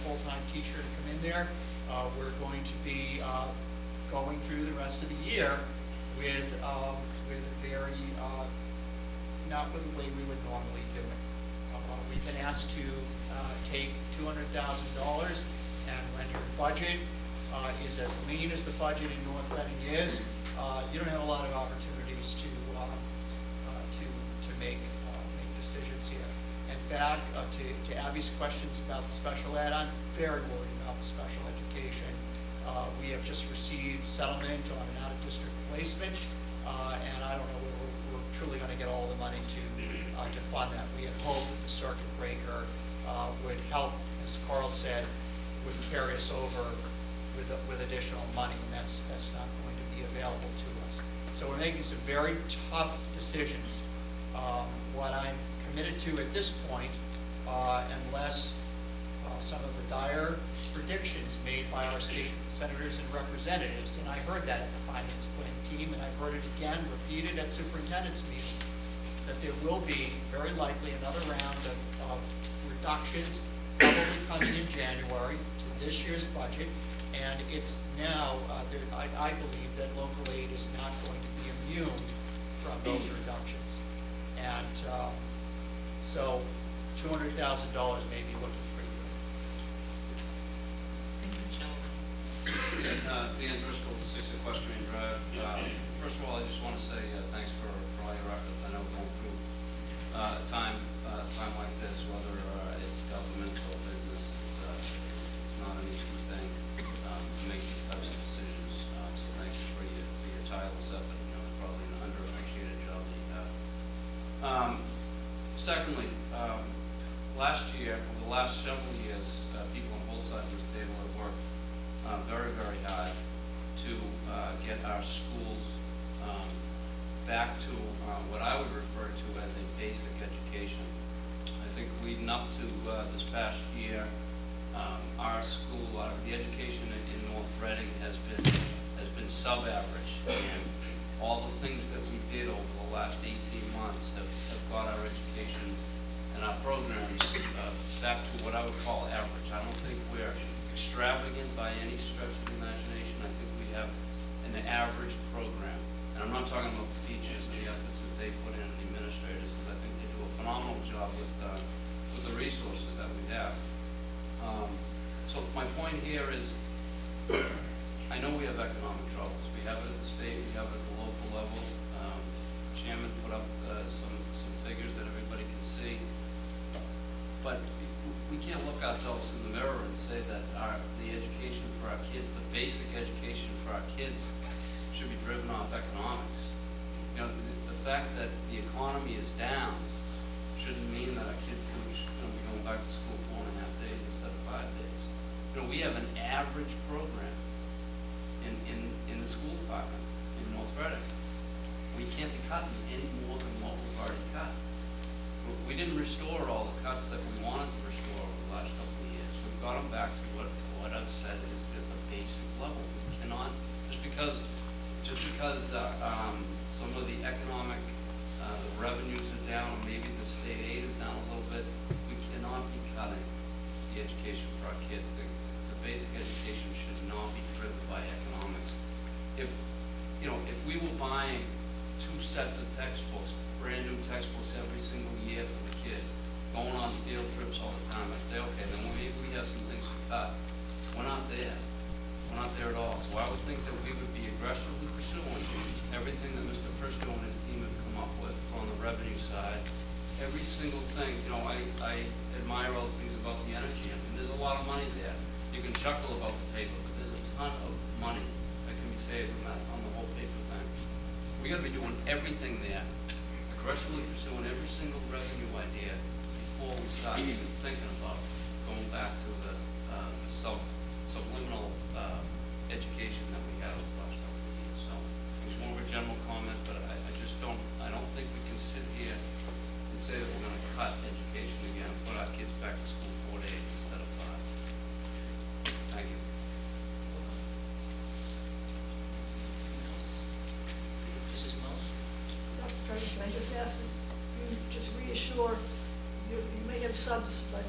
full-time teacher to come in there. We're going to be going through the rest of the year with very, not with the way we would normally do it. We've been asked to take $200,000, and when your budget is as lean as the budget in North Reading is, you don't have a lot of opportunities to make decisions here. And back to Abby's questions about the special ed, I'm very worried about the special education. We have just received settlement on an out-of-district placement, and I don't know whether we're truly going to get all the money to fund that. We had hoped that the circuit breaker would help, as Carl said, would carry us over with additional money, and that's not going to be available to us. So we're making some very tough decisions. What I'm committed to at this point, unless some of the dire predictions made by our state senators and representatives, and I heard that at the finance planning team, and I've heard it again repeated at superintendent's meetings, that there will be very likely another round of reductions, probably coming in January to this year's budget, and it's now, I believe that local aid is not going to be immune from those reductions. And so $200,000 may be looking pretty good. Thank you, gentlemen. Dan Driscoll, 6 Equestrian Drive. First of all, I just want to say thanks for all your efforts. I know going through a time like this, whether it's government or business, it's not an easy thing to make these types of decisions. So thank you for your tireless effort. You know, it's probably an underappreciated job that you have. Secondly, last year, over the last several years, people on both sides of this table have worked very, very hard to get our schools back to what I would refer to as a basic education. I think leading up to this past year, our school, the education in North Reading has been sub-average, and all the things that we did over the last 18 months have got our education and our programs back to what I would call average. I don't think we're extravagant by any stretch of the imagination. I think we have an average program. And I'm not talking about the teachers and the efforts that they put in and the administrators, because I think they do a phenomenal job with the resources that we have. So my point here is, I know we have economic troubles. We have it at the state, we have it at the local level. Chairman put up some figures that everybody can see. But we can't look ourselves in the mirror and say that the education for our kids, the basic education for our kids, should be driven off economics. You know, the fact that the economy is down shouldn't mean that our kids are going to be going back to school 4.5 days instead of 5 days. You know, we have an average program in the school department in North Reading. We can't be cutting any more than what we've already cut. We didn't restore all the cuts that we wanted to restore over the last couple of years. We've got them back to what I've said is just a basic level. We cannot, just because some of the economic, the revenues are down, or maybe the state aid is down a little bit, we cannot be cutting the education for our kids. The basic education should not be driven by economics. If we were buying 2 sets of textbooks, brand new textbooks every single year for the kids, going on field trips all the time, I'd say, okay, then maybe we have some things to cut. We're not there. We're not there at all. So I would think that we would be aggressively pursuing everything that Mr. Prisco and his team have come up with on the revenue side. Every single thing, you know, I admire all the things about the energy, and there's a lot of money there. You can chuckle about the paper, but there's a ton of money that can be saved on the whole paper thing. We got to be doing everything there, aggressively pursuing every single revenue idea before we start even thinking about going back to the subliminal education that we had over the last couple of years. So it's more of a general comment, but I don't think we can sit here and say that we're going to cut education again and put our kids back to school 4 days instead of 5. Thank you. Mrs. Mills? Dr. Tracy, I just asked that you just reassure, you may have subs, but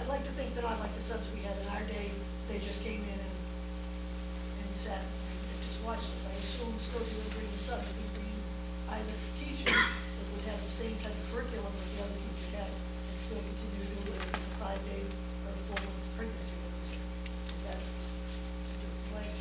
I'd like to think they're not like the subs we had in our day. They just came in and sat and just watched us. I assume still you would bring the subs, you'd bring either teachers that would have the same type of curriculum that the other teacher had and still continue to do it for 5 days or 4 months of pregnancy. Is that, like,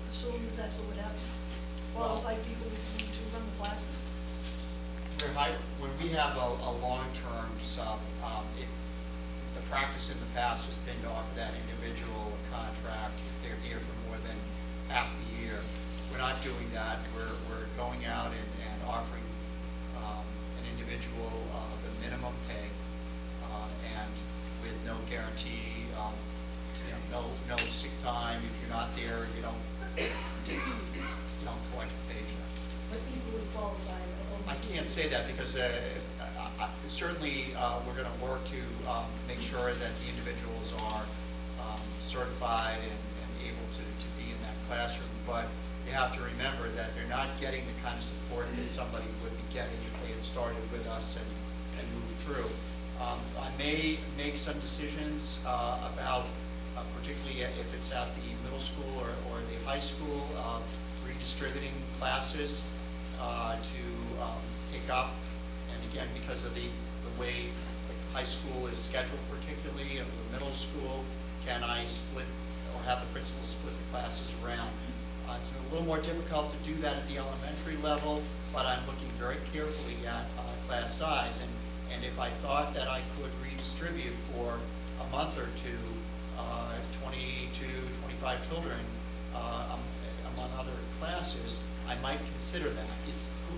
assume that that's what would happen? Qualified people would need to run the classes? When we have a long-term sub, the practice in the past has been to offer that individual a contract if they're here for more than half the year. We're not doing that. We're going out and offering an individual the minimum pay and with no guarantee, no sick time. If you're not there, you don't collect a paycheck. But equally qualified. I can't say that because certainly we're going to work to make sure that the individuals are certified and able to be in that classroom. But you have to remember that they're not getting the kind of support that somebody would be getting if they had started with us and moved through. I may make some decisions about, particularly if it's at the middle school or the high school, redistributing classes to pick up. And again, because of the way the high school is scheduled particularly, and the middle school, can I split or have the principal split the classes around? It's a little more difficult to do that at the elementary level, but I'm looking very carefully at class size. And if I thought that I could redistribute for a month or two, 20 to 25 children among other classes, I might consider that.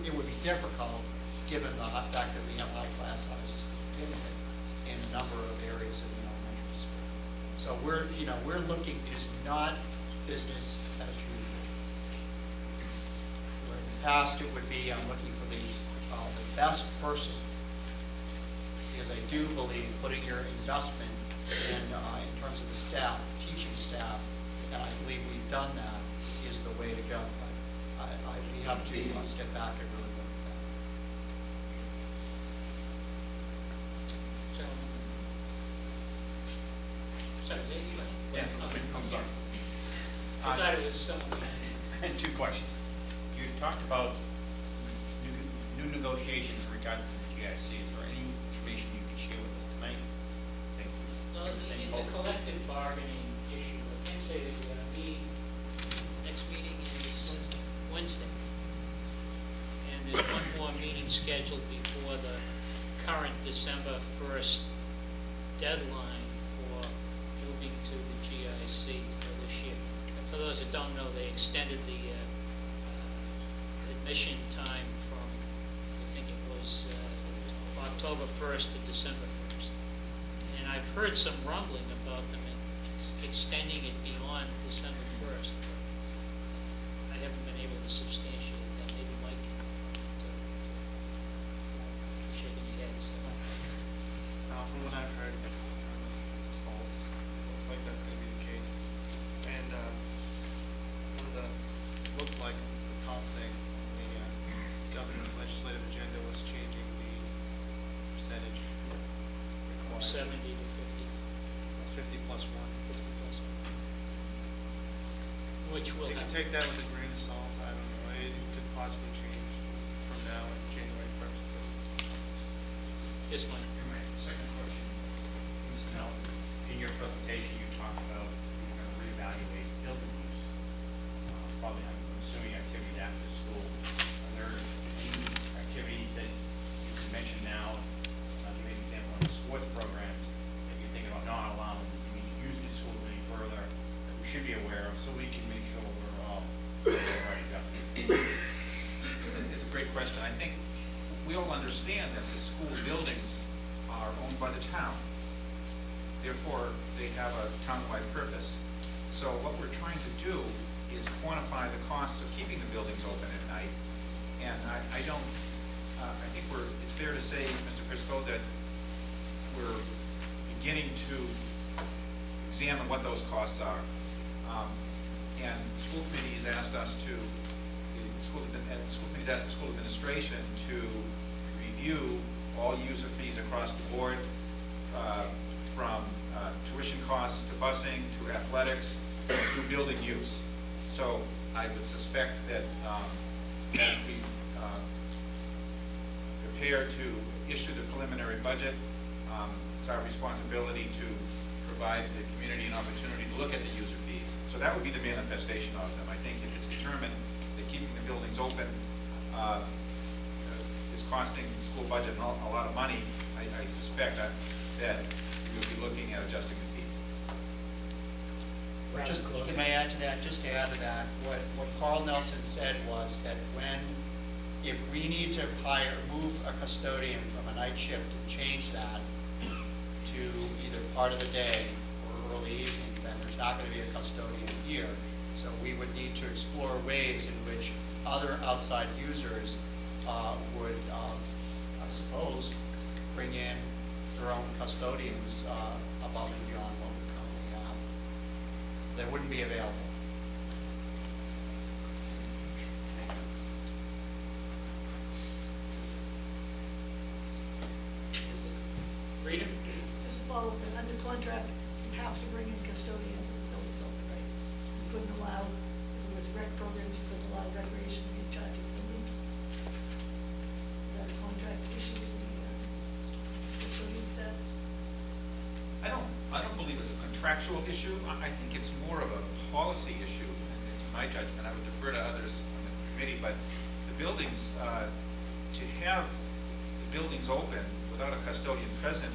It would be difficult given the fact that we have high class sizes to begin with in a number of areas of the elementary school. So we're looking, it is not business as usual. Where in the past it would be, I'm looking for the best person, because I do believe putting your investment in terms of the staff, teaching staff, and I believe we've done that, is the way to go. But we have to step back and really look at that. Sorry, is that you? Yes, Okay. I'm sorry. I thought it was someone. Two questions. You talked about new negotiations in regards to the GIC. Is there any information you can share with us tonight? Thank you. No, it's a collective bargaining issue. I can say that we're going to meet, next meeting is Wednesday. And there's one more meeting scheduled before the current December 1st deadline for moving to the GIC for this year. And for those that don't know, they extended the admission time from, I think it was October 1st to December 1st. And I've heard some rumbling about them extending it beyond December 1st. I haven't been able to substantiate that. Maybe Mike can shake any heads. From what I've heard, false. Looks like that's going to be the case. And one of the looked like the top thing on the government legislative agenda was changing the percentage From required. 70 to 50. It's 50 plus 1. 50 plus. Which will You can have. take that with a grain of salt. I don't know. It could possibly change from now and January 1st. Yes, Mike. My second question, Mr. Nelson, in your presentation, you talked about you're going to reevaluate building use. Probably, I'm assuming activities after school. Are there any activities that you can mention now? I'll give you an example on the sports programs that you're thinking about not allowing using the schools any further that we should be aware of, so we can make sure we're all making the right adjustments. It's a great question. I think we all understand that the school buildings are owned by the town. Therefore, they have a town-wide purpose. So what we're trying to do is quantify the cost of keeping the buildings open at night. And I think it's fair to say, Mr. Prisco, that we're beginning to examine what those costs are. And the school committee has asked us to, the school committee's asked the school administration to review all user fees across the board from tuition costs to busing, to athletics, to building use. So I would suspect that as we prepare to issue the preliminary budget, it's our responsibility to provide the community an opportunity to look at the user fees. So that would be the manifestation of them. I think if it's determined that keeping the buildings open is costing the school budget a lot of money, I suspect that we will be looking at adjusting the fees. Just, can I add to that, just to add to that, what Carl Nelson said was that if we need to move a custodian from a night shift and change that to either part of the day or early evening, then there's not going to be a custodian here. So we would need to explore ways in which other outside users would, I suppose, bring in their own custodians above and beyond what we currently have. That wouldn't be available. Is it Rita? Just to follow up, under contract, you have to bring in custodians as the building's open, right? You couldn't allow, if it was rec programs, you couldn't allow recreation to be in charge of the building. That contract issue with the custodian staff? I don't believe it's a contractual issue. I think it's more of a policy issue, in my judgment. I would defer to others on the committee, but the buildings, to have the buildings open without a custodian present,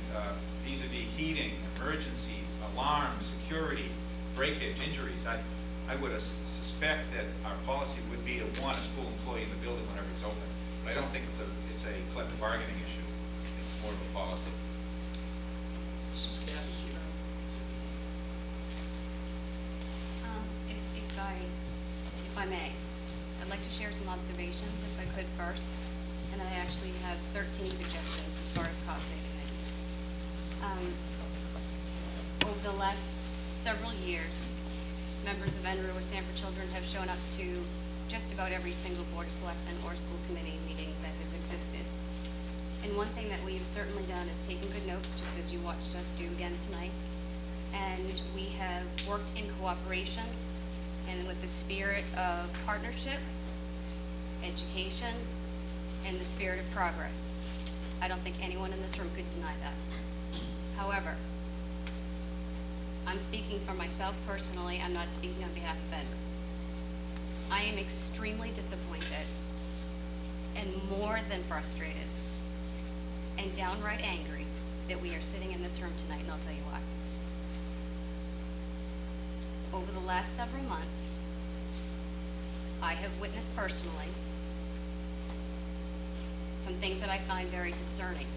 vis-a-vis heating, emergencies, alarms, security, breakage, injuries, I would suspect that our policy would be to want a school employee in the building whenever it's open. But I don't think it's a collective bargaining issue. It's more of a policy. Mrs. Cass? If I may, I'd like to share some observations, if I could first, and I actually have 13 suggestions as far as cost saving ideas. Over the last several years, members of NRU or Sanford Children have shown up to just about every single Board of Selectmen or school committee meeting that has existed. And one thing that we've certainly done is taken good notes, just as you watched us do again tonight. And we have worked in cooperation and with the spirit of partnership, education, and the spirit of progress. I don't think anyone in this room could deny that. However, I'm speaking for myself personally. I'm not speaking on behalf of Edward. I am extremely disappointed and more than frustrated and downright angry that we are sitting in this room tonight, and I'll tell you why. Over the last several months, I have witnessed personally some things that I find very discerning.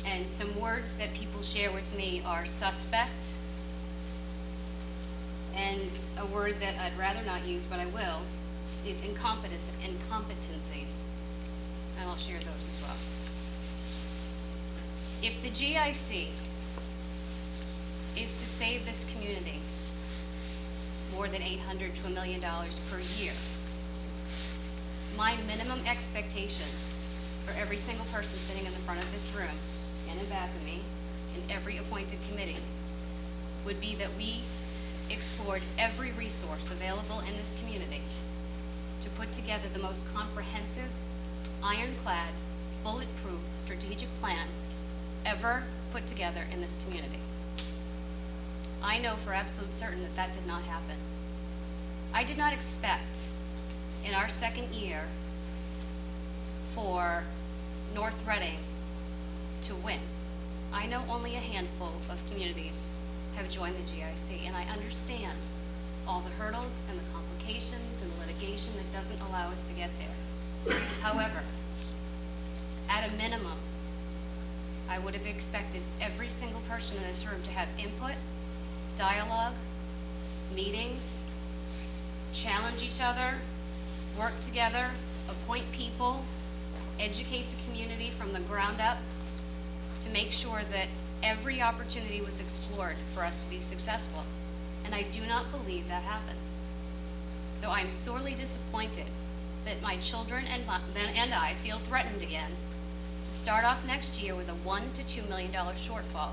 And some words that people share with me are suspect, and a word that I'd rather not use, but I will, is incompetence, incompetencies. And I'll share those as well. If the GIC is to save this community more than $800 to $1 million per year, my minimum expectation for every single person sitting in the front of this room and in back of me, in every appointed committee, would be that we explored every resource available in this community to put together the most comprehensive, ironclad, bulletproof strategic plan ever put together in this community. I know for absolute certain that that did not happen. I did not expect in our second year for North Reading to win. I know only a handful of communities have joined the GIC, and I understand all the hurdles and the complications and litigation that doesn't allow us to get there. However, at a minimum, I would have expected every single person in this room to have input, dialogue, meetings, challenge each other, work together, appoint people, educate the community from the ground up to make sure that every opportunity was explored for us to be successful. And I do not believe that happened. So I'm sorely disappointed that my children and I feel threatened again to start off next year with a $1 to $2 million shortfall.